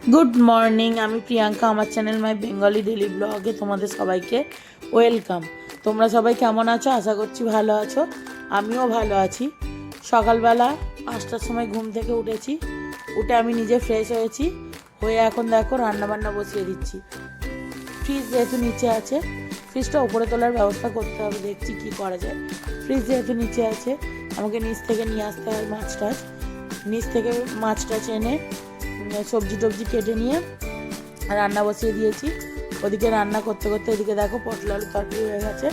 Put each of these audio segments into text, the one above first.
Good morning, আমি প্রিয়াঙ্কা। আমার channel my Bengali daily ব্লগে তোমাদের সবাইকে ওয়েলকাম। তোমরা সবাই কেমন আছো? আশা করছি ভালো আছো। আমিও ভালো আছি। সকালবেলা 5টার সময় ঘুম থেকে উঠেছি। উঠে আমি নিজে ফ্রেশ হয়েছি, হয়ে এখন দেখো রান্নাবান্না বসিয়ে দিচ্ছি। ফ্রিজ যেহেতু নিচে আছে, ফ্রিজটা উপরে তোলার ব্যবস্থা করতে হবে, দেখছি কি করা যায়। ফ্রিজ যেহেতু নিচে আছে, আমাকে নিচ থেকে নিয়ে আসতে হয় মাছ টাছ। নিচ থেকে মাছ টাছ এনে সবজি টবজি কেটে নিয়ে রান্না বসিয়ে দিয়েছি। ওদিকে রান্না করতে করতে এদিকে দেখো পটল আলু তরকারি হয়ে গেছে।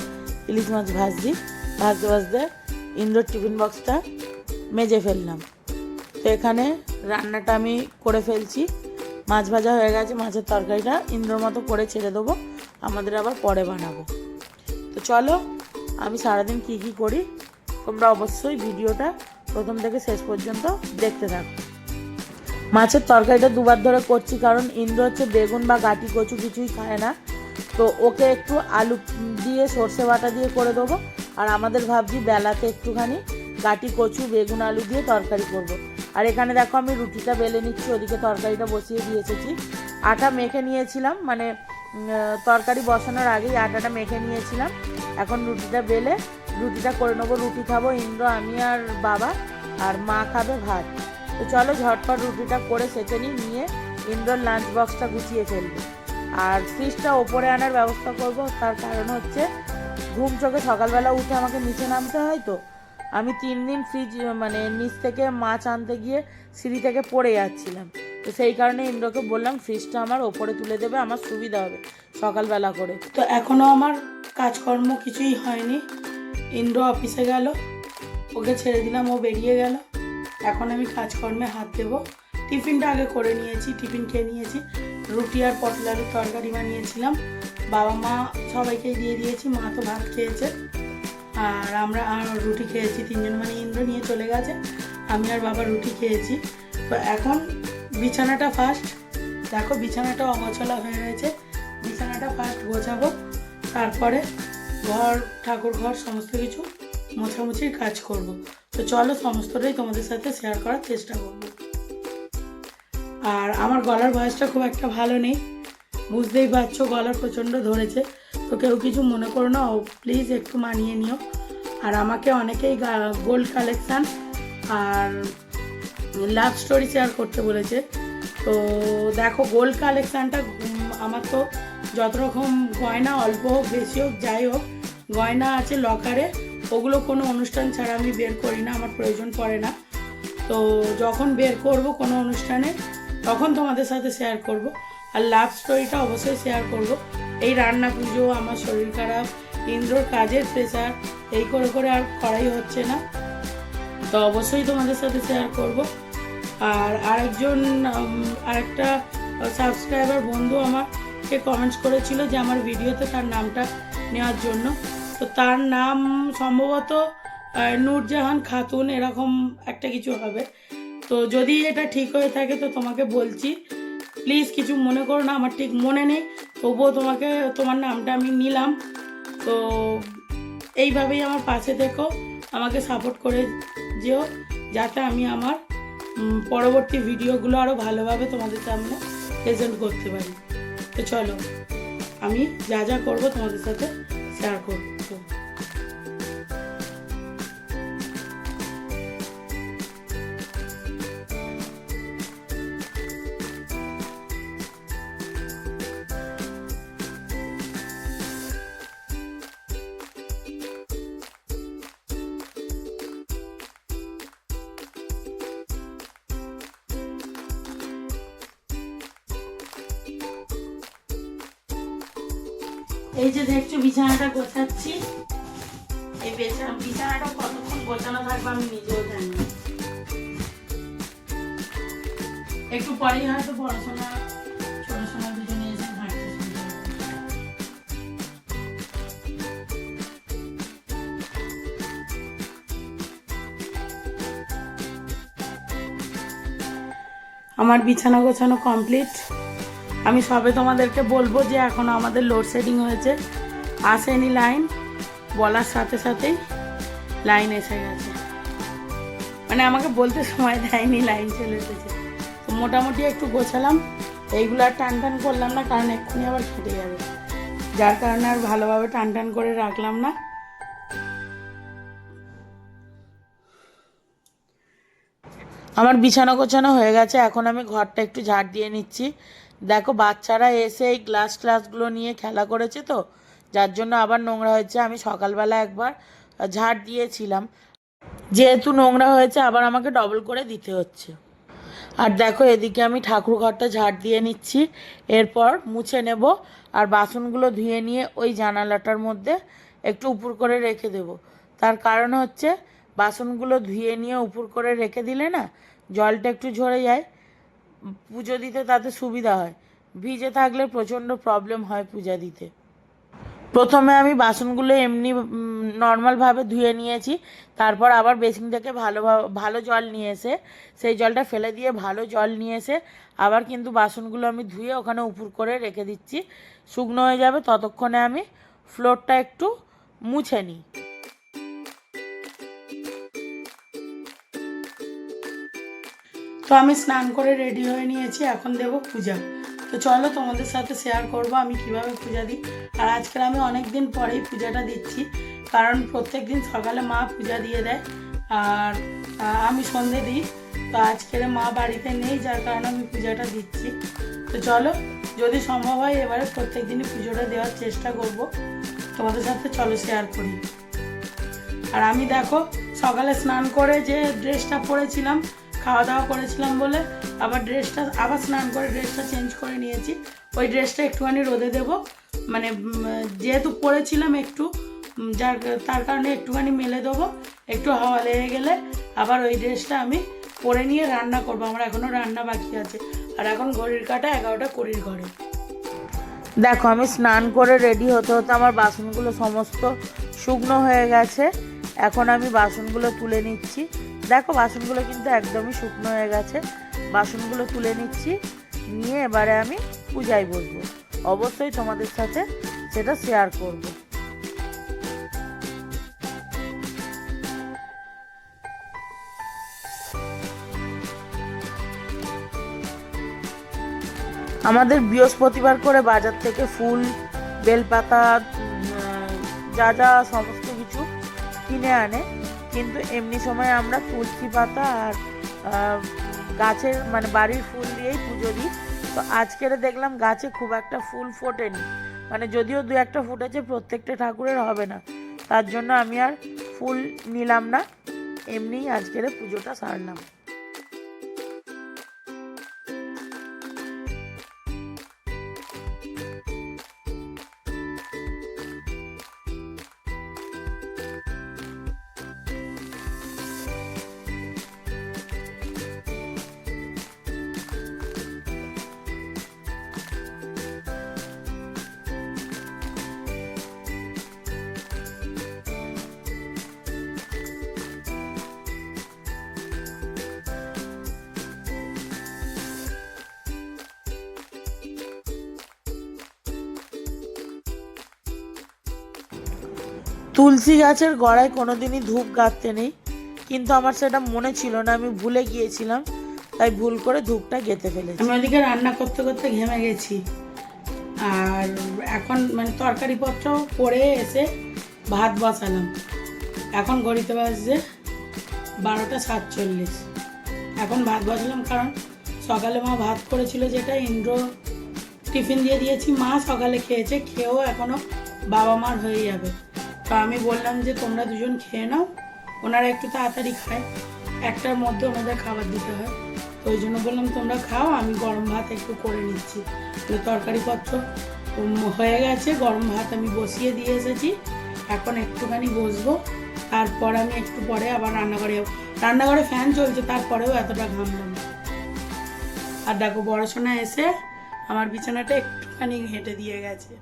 ইলিশ মাছ ভাজতে ভাজতে ইন্দ্রর টিফিন বক্সটা মেজে ফেললাম। তো এখানে রান্নাটা আমি করে ফেলছি। মাছ ভাজা হয়ে গেছে, মাছের তরকারিটা ইন্দ্রর মতো করে ছেড়ে দেবো, আমাদের আবার পরে বানাবো। তো চলো, আমি সারাদিন কি কি করি তোমরা অবশ্যই ভিডিওটা প্রথম থেকে শেষ পর্যন্ত দেখতে থাকো। মাছের তরকারিটা দুবার ধরে করছি, কারণ ইন্দ্র হচ্ছে বেগুন বা গাটি কচু কিছুই খায় না। তো ওকে একটু আলু দিয়ে সর্ষে বাটা দিয়ে করে দেবো, আর আমাদের ভাবছি বেলাতে একটুখানি গাটি কচু বেগুন আলু দিয়ে তরকারি করব। আর এখানে দেখো আমি রুটিটা বেলে নিচ্ছি, ওদিকে তরকারিটা বসিয়ে দিয়ে এসেছি। আটা মেখে নিয়েছিলাম, মানে তরকারি বসানোর আগেই আটাটা মেখে নিয়েছিলাম। এখন রুটিটা বেলে রুটিটা করে নেবো। রুটি খাবো ইন্দ্র, আমি আর বাবা, আর মা খাবে ভাত। তো চলো ঝটপট রুটিটা করে সেঁকে নিয়ে ইন্দ্রর লাঞ্চ বক্সটা গুছিয়ে ফেলবো। আর ফ্রিজটা ওপরে আনার ব্যবস্থা করব, তার কারণ হচ্ছে ঘুম চোখে সকালবেলা উঠে আমাকে নিচে নামতে হয়। তো আমি 3 দিন ফ্রিজ মানে নিচ থেকে মাছ আনতে গিয়ে সিঁড়ি থেকে পড়ে যাচ্ছিলাম। তো সেই কারণে ইন্দ্রকে বললাম ফ্রিজটা আমার ওপরে তুলে দেবে, আমার সুবিধা হবে সকালবেলা করে। তো এখনও আমার কাজকর্ম কিছুই হয়নি। ইন্দ্র অফিসে গেল, ওকে ছেড়ে দিলাম, ও বেরিয়ে গেল। এখন আমি কাজকর্মে হাত দেবো। টিফিনটা আগে করে নিয়েছি, টিফিন খেয়ে নিয়েছি। রুটি আর পটল আলুর তরকারি বানিয়েছিলাম, বাবা মা সবাইকেই দিয়ে দিয়েছি। মা তো ভাত খেয়েছে, আর আমরা রুটি খেয়েছি 3 জন, মানে ইন্দ্র নিয়ে চলে গেছে, আমি আর বাবা রুটি খেয়েছি। তো এখন বিছানাটা ফার্স্ট, দেখো বিছানাটা অগোছালো হয়ে রয়েছে, বিছানাটা ফার্স্ট গোছাবো, তারপরে ঘর ঠাকুর ঘর সমস্ত কিছু মোছামুছির কাজ করব। তো চলো সমস্তটাই তোমাদের সাথে শেয়ার করার চেষ্টা করব। আর আমার গলার ভয়েসটা খুব একটা ভালো নেই, বুঝতেই পারছো, গলা প্রচণ্ড ধরেছে। তো কেউ কিছু মনে করো না, প্লিজ একটু মানিয়ে নিও। আর আমাকে অনেকেই গোল্ড কালেকশান আর লাভ স্টোরি শেয়ার করতে বলেছে। তো দেখো গোল্ড কালেকশানটা আমার তো যত রকম গয়না, অল্প হোক বেশি হোক যাই হোক, গয়না আছে লকারে, ওগুলো কোনো অনুষ্ঠান ছাড়া আমি বের করি না, আমার প্রয়োজন পড়ে না। তো যখন বের করব কোনো অনুষ্ঠানে তখন তোমাদের সাথে শেয়ার করব। আর লাভ স্টোরিটা অবশ্যই শেয়ার করব। এই রান্না পুজো, আমার শরীর খারাপ, ইন্দ্রর কাজের প্রেশার, এই করে করে আর করাই হচ্ছে না, তো অবশ্যই তোমাদের সাথে শেয়ার করব। আর আরেকটা সাবস্ক্রাইবার বন্ধু আমাকে কমেন্টস করেছিল যে আমার ভিডিওতে তার নামটা নেওয়ার জন্য। তো তার নাম সম্ভবত নূরজাহান খাতুন, এরকম একটা কিছু হবে। তো যদি এটা ঠিক হয়ে থাকে তো তোমাকে বলছি, প্লিজ কিছু মনে করো না, আমার ঠিক মনে নেই, তবুও তোমার নামটা আমি নিলাম। তো এইভাবেই আমার পাশে থেকো, আমাকে সাপোর্ট করে যেও, যাতে আমি আমার পরবর্তী ভিডিওগুলো আরও ভালোভাবে তোমাদের সামনে প্রেজেন্ট করতে পারি। তো চলো আমি যা যা করবো তোমাদের সাথে শেয়ার করবো। এই যে দেখছো বিছানাটা গোছাচ্ছি, এই বিছানাটা কতক্ষণ গোছানো থাকবে আমি নিজেও জানি না। একটু পরেই হয়তো পড়াশোনা ছোটশোনা দুজনে এসে হাঁটতে শুরু করবে। আমার বিছানা গোছানো কমপ্লিট। আমি সবে তোমাদেরকে বলবো যে এখন আমাদের লোডশেডিং হয়েছে, আসেনি লাইন, বলার সাথে সাথেই লাইন এসে গেছে, মানে আমাকে বলতে সময় দেয়নি, লাইন চলে এসেছে। তো মোটামুটি একটু গোছালাম, এইগুলো আর টান টান করলাম না, কারণ এক্ষুনি আবার ফেটে যাবে, যার কারণে আর ভালোভাবে টান টান করে রাখলাম না। আমার বিছানা গোছানো হয়ে গেছে, এখন আমি ঘরটা একটু ঝাড় দিয়ে নিচ্ছি। দেখো বাচ্চারা এসে এই গ্লাসগুলো নিয়ে খেলা করেছে, তো যার জন্য আবার নোংরা হয়েছে। আমি সকালবেলা একবার ঝাড় দিয়েছিলাম, যেহেতু নোংরা হয়েছে আবার আমাকে ডবল করে দিতে হচ্ছে। আর দেখো এদিকে আমি ঠাকুর ঘরটা ঝাড় দিয়ে নিচ্ছি, এরপর মুছে নেব। আর বাসনগুলো ধুয়ে নিয়ে ওই জানালাটার মধ্যে একটু উপুর করে রেখে দেব। তার কারণ হচ্ছে বাসনগুলো ধুয়ে নিয়ে উপুর করে রেখে দিলে না জলটা একটু ঝরে যায়, পুজো দিতে তাতে সুবিধা হয়। ভিজে থাকলে প্রচণ্ড প্রবলেম হয় পূজা দিতে। প্রথমে আমি বাসনগুলো এমনি নর্মালভাবে ধুয়ে নিয়েছি, তারপর আবার বেসিন থেকে ভালো জল নিয়ে এসে সেই জলটা ফেলে দিয়ে ভালো জল নিয়ে এসে আবার কিন্তু বাসনগুলো আমি ধুয়ে ওখানে উপুর করে রেখে দিচ্ছি। শুকনো হয়ে যাবে, ততক্ষণে আমি ফ্লোরটা একটু মুছে নিই। তো আমি স্নান করে রেডি হয়ে নিয়েছি, এখন দেব পূজা। তো চলো তোমাদের সাথে শেয়ার করব আমি কিভাবে পূজা দিই। আর আজকাল আমি অনেক দিন পরেই পূজাটা দিচ্ছি, কারণ প্রত্যেক দিন সকালে মা পূজা দিয়ে দেয় আর আমি সন্ধে দিই। তো আজকের মা বাড়িতে নেই, যার কারণে আমি পূজাটা দিচ্ছি। তো চলো, যদি সম্ভব হয় এবারে প্রত্যেক দিনই পুজোটা দেওয়ার চেষ্টা করব, তোমাদের সাথে চলো শেয়ার করি। আর আমি দেখো সকালে স্নান করে যে ড্রেসটা পরেছিলাম, খাওয়া দাওয়া করেছিলাম বলে আবার স্নান করে ড্রেসটা চেঞ্জ করে নিয়েছি। ওই ড্রেসটা একটুখানি রোদে দেব, মানে যেহেতু পরেছিলাম একটু, তার কারণে একটুখানি মেলে দেবো। একটু হাওয়া লেগে গেলে আবার ওই ড্রেসটা আমি পরে নিয়ে রান্না করবো। আমার এখনও রান্না বাকি আছে। আর এখন ঘড়ির কাঁটা 11টা 20 ঘরে। দেখো আমি স্নান করে রেডি হতে হতে আমার বাসনগুলো সমস্ত শুকনো হয়ে গেছে। এখন আমি বাসনগুলো তুলে নিচ্ছি। দেখো বাসনগুলো কিন্তু একদমই শুকনো হয়ে গেছে। বাসনগুলো তুলে নিচ্ছি, নিয়ে এবারে আমি পূজায় বসবো। অবশ্যই তোমাদের সাথে সেটা শেয়ার করব। আমাদের বৃহস্পতিবার করে বাজার থেকে ফুল, বেলপাতা, যা যা সমস্ত কিছু কিনে আনে, কিন্তু এমনি সময় আমরা তুলসী পাতা আর গাছের মানে বাড়ির ফুল দিয়েই পুজো দিই। তো আজকের দেখলাম গাছে খুব একটা ফুল ফোটেনি, মানে যদিও 2-1টা ফুটেছে, প্রত্যেকটা ঠাকুরের হবে না, তার জন্য আমি আর ফুল নিলাম না, এমনিই আজকের পুজোটা সারলাম। তুলসী গাছের গোড়ায় কোনোদিনই ধূপ গাঁথতে নেই, কিন্তু আমার সেটা মনে ছিল না, আমি ভুলে গিয়েছিলাম, তাই ভুল করে ধূপটা গেঁথে ফেলেছি। আমি ওদিকে রান্না করতে করতে ঘেমে গেছি, আর এখন মানে তরকারিপত্র করে এসে ভাত বসালাম। এখন ঘড়িতে বাজছে 12টা 47। এখন ভাত বসালাম, কারণ সকালে মা ভাত করেছিল, যেটা ইন্দ্র টিফিন দিয়ে দিয়েছি। মা সকালে খেয়েছে, খেয়েও এখনও বাবা মার হয়ে যাবে। তো আমি বললাম যে তোমরা দুজন খেয়ে নাও, ওনারা একটু তাড়াতাড়ি খায়, 1টার মধ্যে ওনাদের খাবার দিতে হয়। তো ওই জন্য বললাম তোমরা খাও, আমি গরম ভাত একটু করে নিচ্ছি। তরকারিপত্র হয়ে গেছে, গরম ভাত আমি বসিয়ে দিয়ে এসেছি, এখন একটুখানি বসবো, তারপর আমি একটু পরে আবার রান্নাঘরে ফ্যান চলছে, তারপরেও এতটা ঘামলাম। আর দেখো বড়সোনা এসে আমার বিছানাটা একটুখানি হেঁটে দিয়ে গেছে।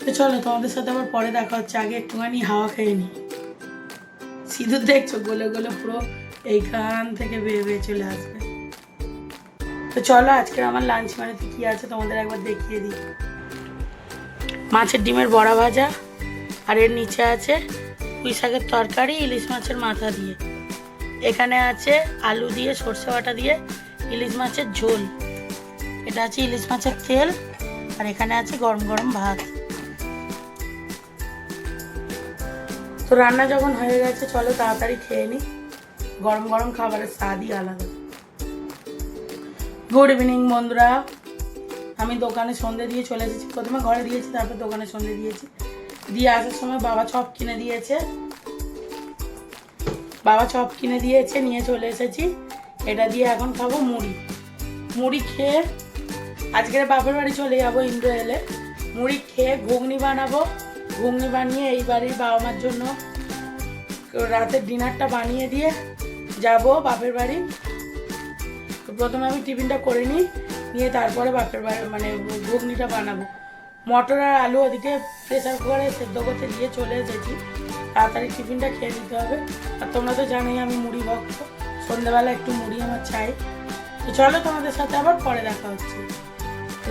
তো চলো তোমাদের সাথে আবার পরে দেখা হচ্ছে, আগে একটুখানি হাওয়া খেয়ে নিই। সিঁদুর দেখছো গলে গলে পুরো এইখান থেকে বেয়ে বেয়ে চলে আসবে। তো চলো আজকের আমার লাঞ্চ মেনুতে কি আছে তোমাদের একবার দেখিয়ে দিই। মাছের ডিমের বড়া ভাজা, আর এর নিচে আছে পুঁই শাকের তরকারি ইলিশ মাছের মাথা দিয়ে। এখানে আছে আলু দিয়ে সর্ষে বাটা দিয়ে ইলিশ মাছের ঝোল, এটা আছে ইলিশ মাছের তেল, আর এখানে আছে গরম গরম ভাত। তো রান্না যখন হয়ে গেছে চলো তাড়াতাড়ি খেয়ে নিই, গরম গরম খাবারের স্বাদই আলাদা। গুড ইভিনিং বন্ধুরা, আমি দোকানে সন্ধে দিয়ে চলে এসেছি। প্রথমে ঘরে দিয়েছি, তারপর দোকানে সন্ধে দিয়েছি। দিয়ে আসার সময় বাবা চপ কিনে দিয়েছে, নিয়ে চলে এসেছি। এটা দিয়ে এখন খাবো মুড়ি খেয়ে আজকের বাপের বাড়ি চলে যাবো ইন্দ্র এলে। মুড়ি খেয়ে ঘুগনি বানাবো, ঘুগনি বানিয়ে এই বাড়ির বাবা মার জন্য রাতের ডিনারটা বানিয়ে দিয়ে যাব বাপের বাড়ি। তো প্রথমে আমি টিফিনটা করে নিয়ে তারপরে বাপের বাড়ি মানে ঘুগনিটা বানাবো। মটর আর আলু ওদিকে প্রেসার কুকারে সেদ্ধ করতে দিয়ে চলে এসেছি, তাড়াতাড়ি টিফিনটা খেয়ে নিতে হবে। আর তোমরা তো জানোই আমি মুড়ি ভক্ত, সন্ধ্যেবেলা একটু মুড়ি আমার চাই। তো চলো তোমাদের সাথে আবার পরে দেখা হচ্ছে।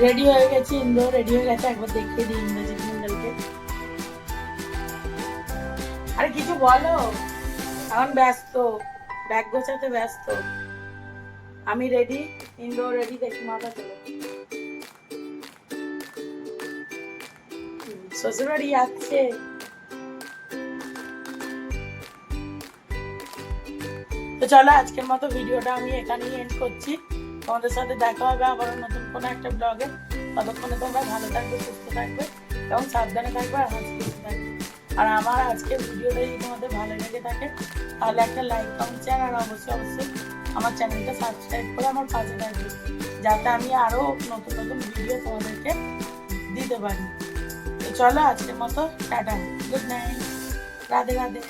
রেডি হয়ে গেছি, ইন্দ্র রেডি হয়ে গেছে, একবার দেখিয়ে দিই ইন্দ্রজিৎ মন্ডলকে। আরে কিছু বলো, এখন ব্যস্ত, ব্যাগ গোছাতে ব্যস্ত। আমি রেডি, ইন্দ্র রেডি, দেখি মাথা চলো। শ্বশুর বাড়ি যাচ্ছে। তো চলো আজকের মতো ভিডিওটা আমি এখানেই এন্ড করছি। তোমাদের সাথে দেখা হবে আবার নতুন কোনো একটা ব্লগে। ততক্ষণে তোমরা ভালো থাকবে, সুস্থ থাকবে এবং সাবধানে থাকবে আর হাসি খুশি থাকবে। আর আমার আজকের ভিডিওটা যদি তোমাদের ভালো লেগে থাকে তাহলে একটা লাইক, কমেন্ট, শেয়ার আর অবশ্যই আমার চ্যানেলটা সাবস্ক্রাইব করে আমার পাশে থাকবে, যাতে আমি আরও নতুন নতুন ভিডিও তোমাদেরকে দিতে পারি। তো চলো আজকের মতো tata, good night, Radhe Radhe.